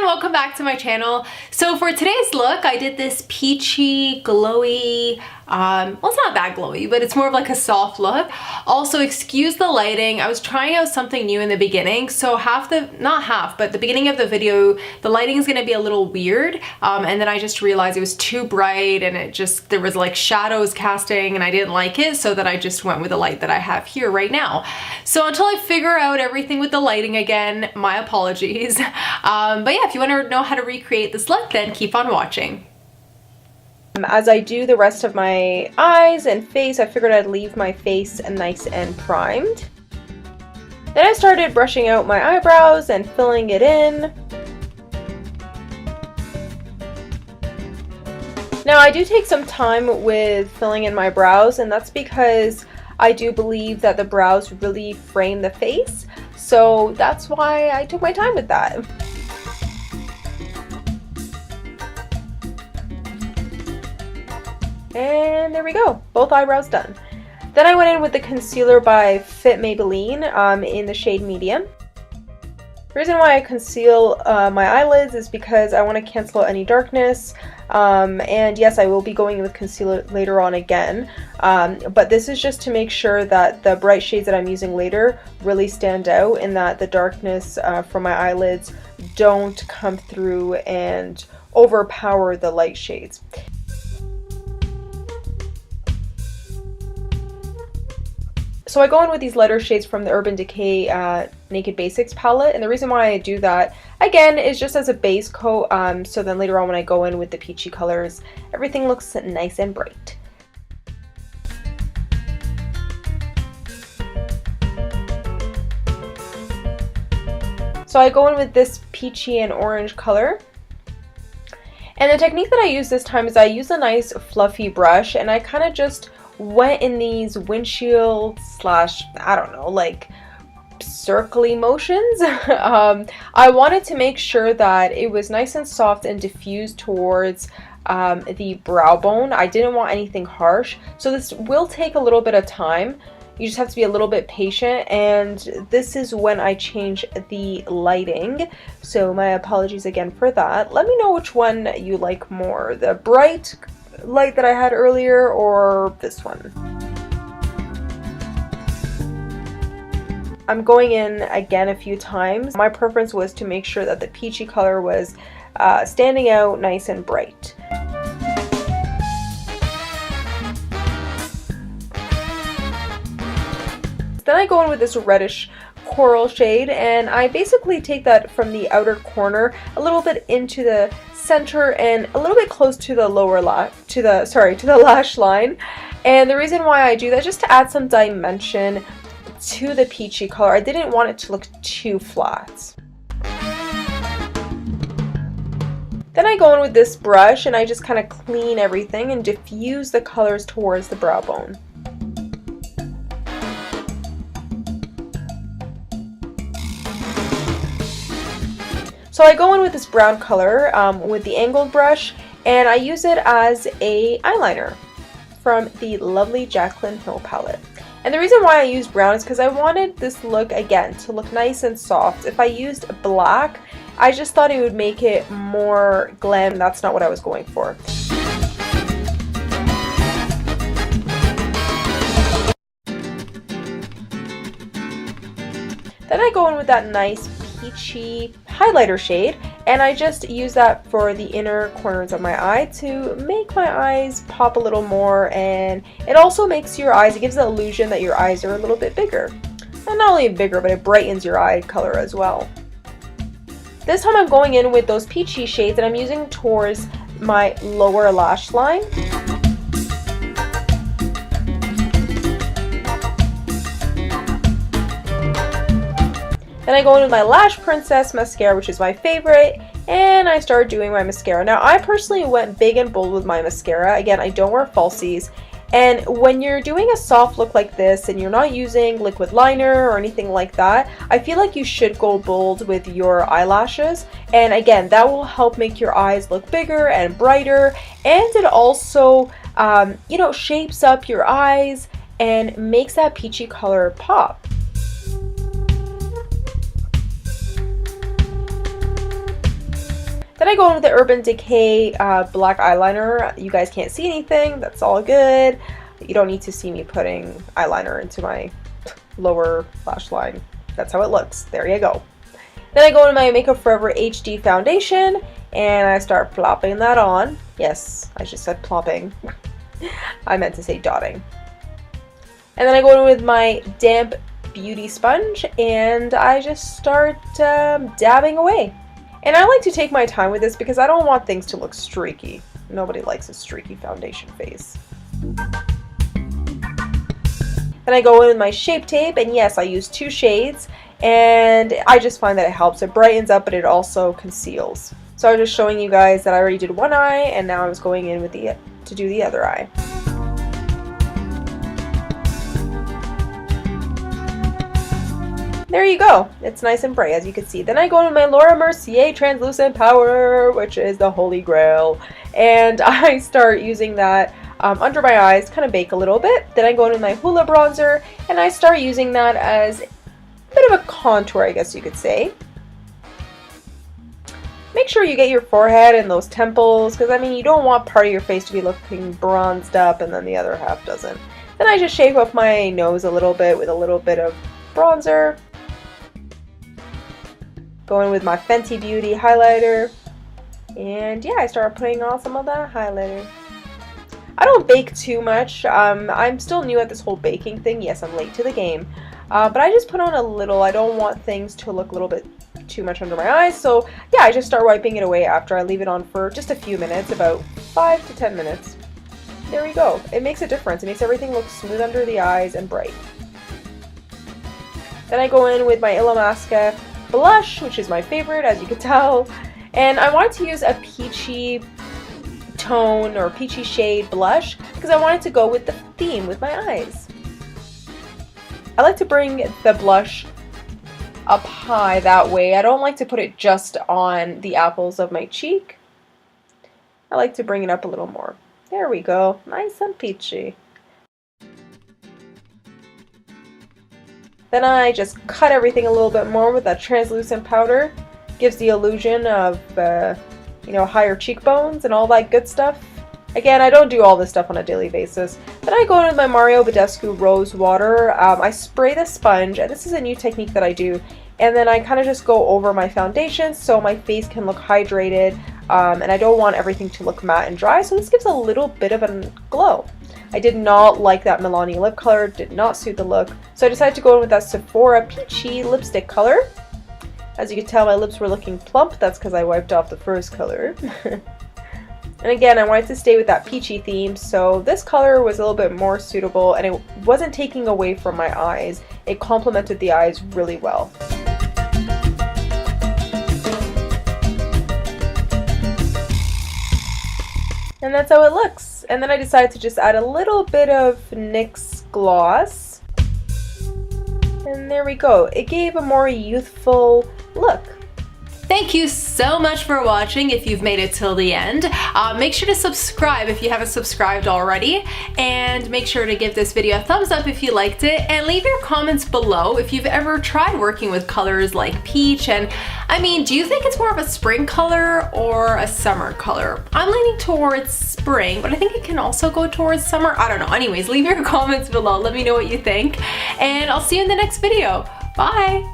welcome back to my channel. So for today's look, I did this peachy, glowy, well, it's not that glowy, but it's more of like a soft look. Also, excuse the lighting. I was trying out something new in the beginning. So not half, but the beginning of the video, the lighting is going to be a little weird. And then I just realized it was too bright and there was like shadows casting and I didn't like it. So that I just went with the light that I have here right now. So until I figure out everything with the lighting again, my apologies. But yeah, if you want to know how to recreate this look, then keep on watching. As I do the rest of my eyes and face, I figured I'd leave my face nice and primed. Then I started brushing out my eyebrows and filling it in. Now I do take some time with filling in my brows, and that's because I do believe that the brows really frame the face. So that's why I took my time with that. And there we go, both eyebrows done. Then I went in with the concealer by Fit Maybelline in the shade Medium. The reason why I conceal my eyelids is because I want to cancel out any darkness. And yes, I will be going in with concealer later on again. But this is just to make sure that the bright shades that I'm using later really stand out and that the darkness from my eyelids don't come through and overpower the light shades. So I go in with these lighter shades from the Urban Decay Naked Basics palette, and the reason why I do that, again, is just as a base coat, so then later on when I go in with the peachy colors, everything looks nice and bright. So I go in with this peachy and orange color. And the technique that I use this time is I use a nice fluffy brush, and I kind of just went in these windshield slash, I don't know, like circly motions. I wanted to make sure that it was nice and soft and diffused towards the brow bone. I didn't want anything harsh, so this will take a little bit of time. You just have to be a little bit patient, and this is when I change the lighting, so my apologies again for that. Let me know which one you like more, the bright light that I had earlier or this one. I'm going in again a few times. My preference was to make sure that the peachy color was standing out nice and bright. Then I go in with this reddish coral shade, and I basically take that from the outer corner a little bit into the center and a little bit close to the lower lash, to the lash line. And the reason why I do that is just to add some dimension to the peachy color. I didn't want it to look too flat. Then I go in with this brush and I just kind of clean everything and diffuse the colors towards the brow bone. So I go in with this brown color with the angled brush, and I use it as a eyeliner from the lovely Jacklyn Hill palette. And the reason why I use brown is because I wanted this look, again, to look nice and soft. If I used black, I just thought it would make it more glam. That's not what I was going for. Then I go in with that nice peachy highlighter shade, and I just use that for the inner corners of my eye to make my eyes pop a little more, and it also makes your eyes, it gives the illusion that your eyes are a little bit bigger. And not only bigger, but it brightens your eye color as well. This time I'm going in with those peachy shades that I'm using towards my lower lash line. Then I go in with my Lash Princess mascara, which is my favorite, and I started doing my mascara. Now, I personally went big and bold with my mascara. Again, I don't wear falsies, and when you're doing a soft look like this and you're not using liquid liner or anything like that, I feel like you should go bold with your eyelashes. And again, that will help make your eyes look bigger and brighter, and it also, you know, shapes up your eyes and makes that peachy color pop. Then I go in with the Urban Decay black eyeliner. You guys can't see anything, that's all good. You don't need to see me putting eyeliner into my lower lash line. That's how it looks. There you go. Then I go in my Makeup Forever HD foundation and I start plopping that on. Yes, I just said plopping. I meant to say dotting. And then I go in with my damp beauty sponge and I just start dabbing away. And I like to take my time with this because I don't want things to look streaky. Nobody likes a streaky foundation face. Then I go in with my Shape Tape, and yes, I use 2 shades, and I just find that it helps. It brightens up, but it also conceals. So I was just showing you guys that I already did one eye, and now I was going in with to do the other eye. There you go. It's nice and bright, as you can see. Then I go in with my Laura Mercier Translucent Powder, which is the holy grail, and I start using that under my eyes, kind of bake a little bit. Then I go in with my Hula bronzer and I start using that as a bit of a contour, I guess you could say. Make sure you get your forehead and those temples, because I mean you don't want part of your face to be looking bronzed up and then the other half doesn't. Then I just shape up my nose a little bit with a little bit of bronzer. Go in with my Fenty Beauty highlighter, and yeah, I start putting on some of that highlighter. I don't bake too much. I'm still new at this whole baking thing. Yes, I'm late to the game. But I just put on a little. I don't want things to look a little bit too much under my eyes. So yeah, I just start wiping it away after I leave it on for just a few minutes, about 5 to 10 minutes. There we go. It makes a difference. It makes everything look smooth under the eyes and bright. Then I go in with my Illamasqua blush, which is my favorite, as you can tell. And I wanted to use a peachy tone or peachy shade blush because I wanted to go with the theme with my eyes. I like to bring the blush up high that way. I don't like to put it just on the apples of my cheek. I like to bring it up a little more. There we go. Nice and peachy. Then I just cut everything a little bit more with that translucent powder. Gives the illusion of you know, higher cheekbones and all that good stuff. Again, I don't do all this stuff on a daily basis. Then I go in with my Mario Badescu Rose Water. I spray the sponge, and this is a new technique that I do, and then I kind of just go over my foundation so my face can look hydrated, and I don't want everything to look matte and dry, so this gives a little bit of a glow. I did not like that Milani lip color, did not suit the look, so I decided to go in with that Sephora Peachy lipstick color. As you can tell, my lips were looking plump. That's because I wiped off the first color. And again, I wanted to stay with that peachy theme, so this color was a little bit more suitable, and it wasn't taking away from my eyes. It complemented the eyes really well. And that's how it looks. And then I decided to just add a little bit of NYX gloss. And there we go. It gave a more youthful look. Thank you so much for watching if you've made it till the end. Make sure to subscribe if you haven't subscribed already, and make sure to give this video a thumbs up if you liked it, and leave your comments below if you've ever tried working with colors like peach. And I mean, do you think it's more of a spring color or a summer color? I'm leaning towards spring, but I think it can also go towards summer. I don't know. Anyways, leave your comments below. Let me know what you think, and I'll see you in the next video. Bye!